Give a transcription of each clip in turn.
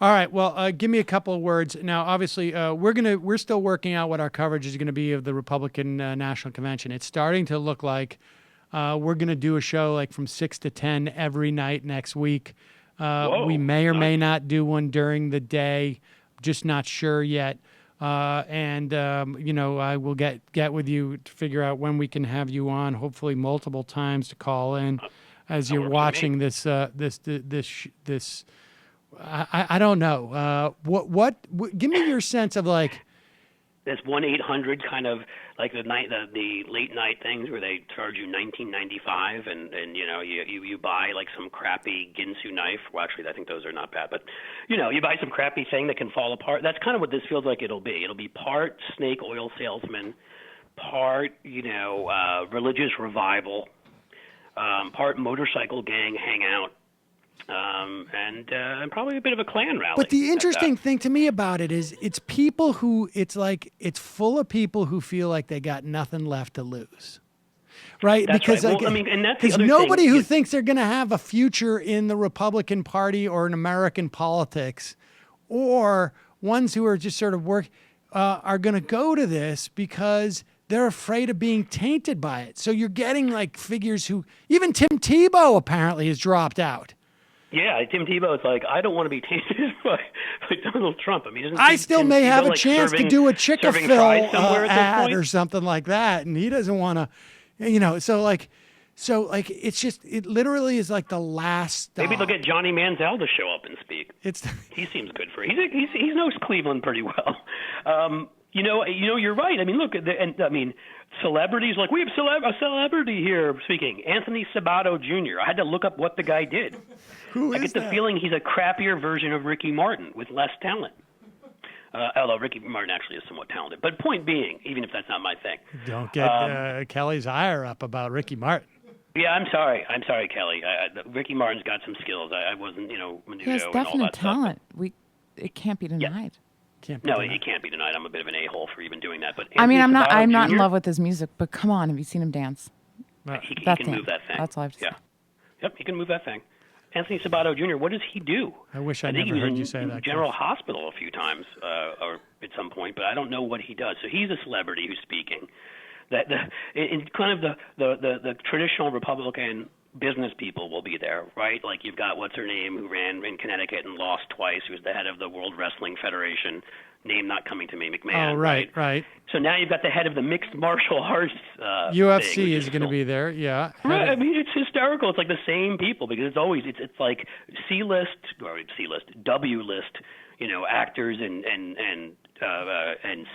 All right. Well, give me a couple of words now. Obviously, we're still working out what our coverage is going to be of the Republican National Convention. It's starting to look like we're going to do a show like from 6 to 10 every night next week. We may or may not do one during the day, just not sure yet. I will get with you to figure out when we can have you on. Hopefully, multiple times to call in as you're watching this. I don't know. What? Give me your sense of like this 1-800 kind of like the late night things where they charge you $19.95 and you buy like some crappy Ginsu knife. Well, actually, I think those are not bad, but you buy some crappy thing that can fall apart. That's kind of what this feels like it'll be. It'll be part snake oil salesman, part religious revival, part motorcycle gang hangout. And probably a bit of a Klan rally. But the interesting thing to me about it is it's people who it's full of people who feel like they got nothing left to lose. Right? That's because right. Well, and that's the other nobody thing. who thinks they're going to have a future in the Republican Party or in American politics, or ones who are just sort of are going to go to this because they're afraid of being tainted by it. So you're getting like figures who even Tim Tebow apparently has dropped out. Yeah, Tim Tebow is like, I don't want to be tainted by Donald Trump. I mean, I still may have a chance to do a Chick-fil-A ad or something like that, and he doesn't want to, So it's just it literally is like the last stop. Maybe they'll get Johnny Manziel to show up and speak. He seems good for it. He knows Cleveland pretty well. You're right. I mean, look, celebrities, like we have a celebrity here speaking, Anthony Sabato Jr. I had to look up what the guy did. I get the feeling he's a crappier version of Ricky Martin with less talent. Although Ricky Martin actually is somewhat talented. But point being, even if that's not my thing. Don't get Kelly's ire up about Ricky Martin. Yeah, I'm sorry, Kelly. Ricky Martin's got some skills. I wasn't, Menudo he has and all definite that talent. Stuff. It can't be denied. Yeah. He can't be denied. I'm a bit of an a-hole for even doing that. But I'm not Jr., in love with his music, but come on, have you seen him dance? He can move that thing. That's all I have to say. Yep, he can move that thing. Anthony Sabato Jr., what does he do? I wish I never heard you say that. He was in General Hospital a few times or at some point, but I don't know what he does. So he's a celebrity who's speaking. In kind of the traditional Republican business people will be there, right? Like you've got what's her name who ran in Connecticut and lost twice, who was the head of the World Wrestling Federation. Name not coming to me, McMahon. Oh, right. So now you've got the head of the mixed martial arts. UFC is going to be there, yeah. Right. I mean, it's hysterical. It's like the same people because it's like C-list, W-list, actors and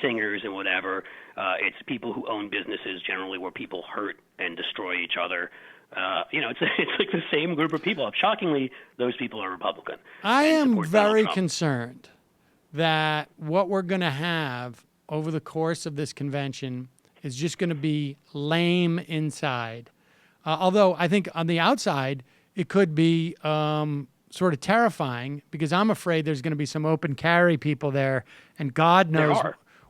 singers and whatever. It's people who own businesses generally where people hurt and destroy each other. It's like the same group of people. Shockingly, those people are Republican. I am very concerned that what we're going to have over the course of this convention is just going to be lame inside. Although I think on the outside, it could be sort of terrifying because I'm afraid there's going to be some open carry people there, and God knows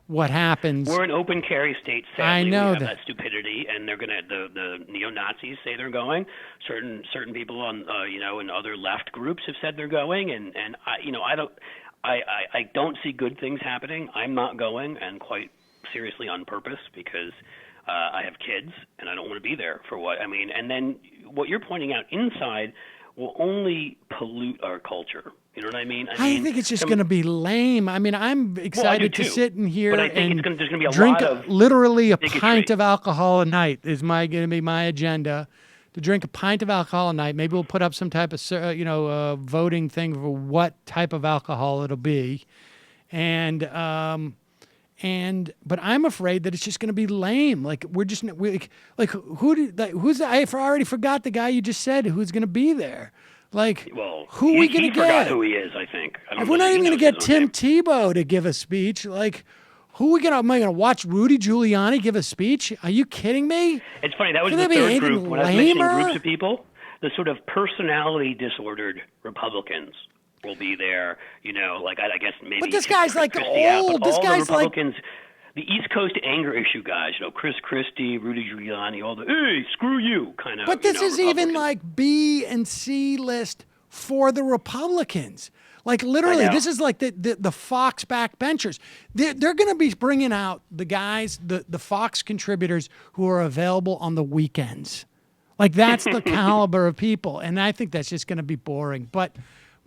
what happens. We're an open carry state. Sadly. I know we have that stupidity, and they're going to the neo-Nazis say they're going. Certain people on in other left groups have said they're going, and I don't see good things happening. I'm not going, and quite seriously on purpose, because I have kids, and I don't want to be there for what I mean. And then what you're pointing out inside will only pollute our culture. You know what I mean? I think it's just going to be lame. I mean, I'm excited to sit in here and there's going to be drink literally a bigotry. pint of alcohol a night is going to be my agenda. To drink a pint of alcohol a night. Maybe we'll put up some type of voting thing for what type of alcohol it'll be, but I'm afraid that it's just going to be lame. Like who's I already forgot the guy you just said who's going to be there. Like who are we going to get? He forgot who he is. I think. If we're not even going to get Tim Tebow to give a speech, like. Am I going to watch Rudy Giuliani give a speech? Are you kidding me? It's funny. That was the third group. When I was mentioning groups of people, the sort of personality disordered Republicans will be there. I guess maybe. But this guy's like old. This guy's Republicans, the East Coast anger issue guys. Chris Christie, Rudy Giuliani, all the hey, screw you kind of. But this is even like B and C list for the Republicans. Like literally, know. this is like the Fox backbenchers. They're going to be bringing out the guys, the Fox contributors who are available on the weekends. Like that's the caliber of people, and I think that's just going to be boring. But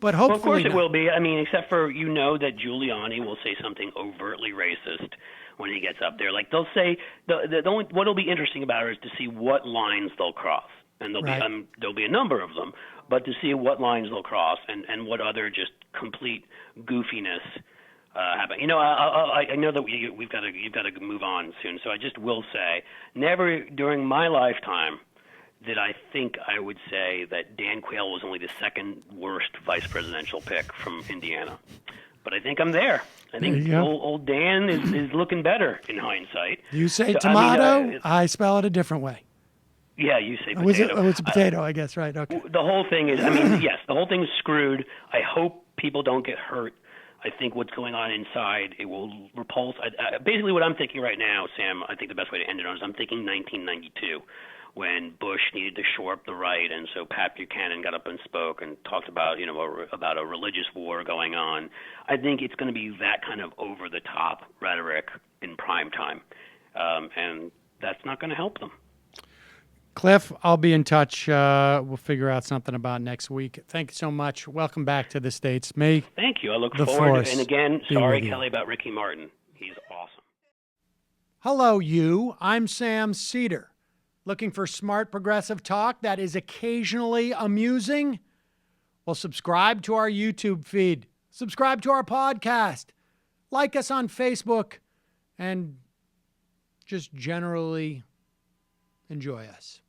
hopefully, Well, of course it not. will be. I mean, except for that Giuliani will say something overtly racist when he gets up there. Like they'll say the only what'll be interesting about it is to see what lines they'll cross, and there'll be a number of them, but to see what lines they'll cross and what other just complete goofiness happen. You know, I know that you've got to move on soon, so I just will say, never during my lifetime did I think I would say that Dan Quayle was only the second worst vice presidential pick from Indiana. But I think I'm there. I think old Dan is looking better in hindsight. You say So, tomato, I spell it a different way. Yeah, you say potato. It's a potato, I guess, right? Okay. The whole thing is, I mean, yes, the whole thing is screwed. I hope people don't get hurt. I think what's going on inside, it will repulse. Basically what I'm thinking right now, Sam, I think the best way to end it on is I'm thinking 1992. When Bush needed to shore up the right, and so Pat Buchanan got up and spoke and talked about, about a religious war going on. I think it's going to be that kind of over-the-top rhetoric in prime time, and that's not going to help them. Cliff, I'll be in touch. We'll figure out something about next week. Thank you so much. Welcome back to the States. Thank you. I look forward to it. And again, sorry, Kelly, about Ricky Martin. He's awesome. Hello, you. I'm Sam Seder. Looking for smart progressive talk that is occasionally amusing? Well, subscribe to our YouTube feed. Subscribe to our podcast. Like us on Facebook. And just generally enjoy us.